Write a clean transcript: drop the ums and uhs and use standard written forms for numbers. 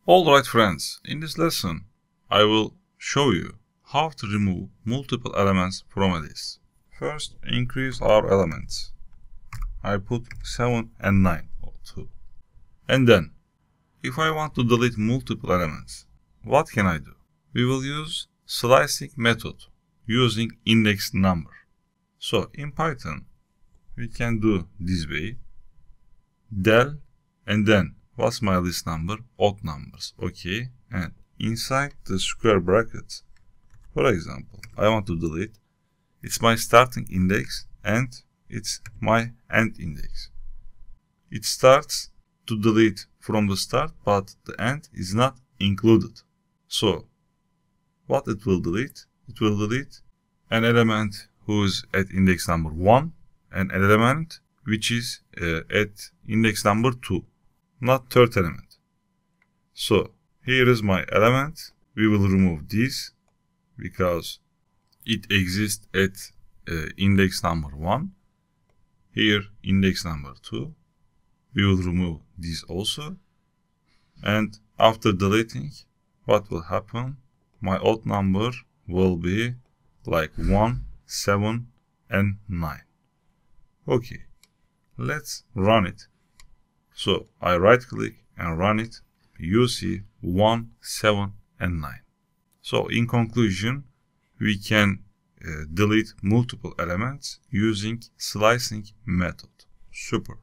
Alright friends, in this lesson I will show you how to remove multiple elements from a list. First, increase our elements. I put 7 and 9 or 2. And then, if I want to delete multiple elements, what can I do? We will use slicing method using index number. So in Python, we can do this way. Del and then what's my list number? Odd numbers. Okay. And inside the square brackets, for example, I want to delete. It's my starting index and it's my end index. It starts to delete from the start, but the end is not included. So what it will delete? It will delete an element who is at index number 1 and an element which is at index number 2, not third element. So here is my element. We will remove this because it exists at index number 1. Here index number 2. We will remove this also. And after deleting, what will happen? My odd number will be like 1, 7 and 9. Okay, let's run it. So I right click and run it. You see 1, 7 and 9. So in conclusion, we can delete multiple elements using slicing method. Super.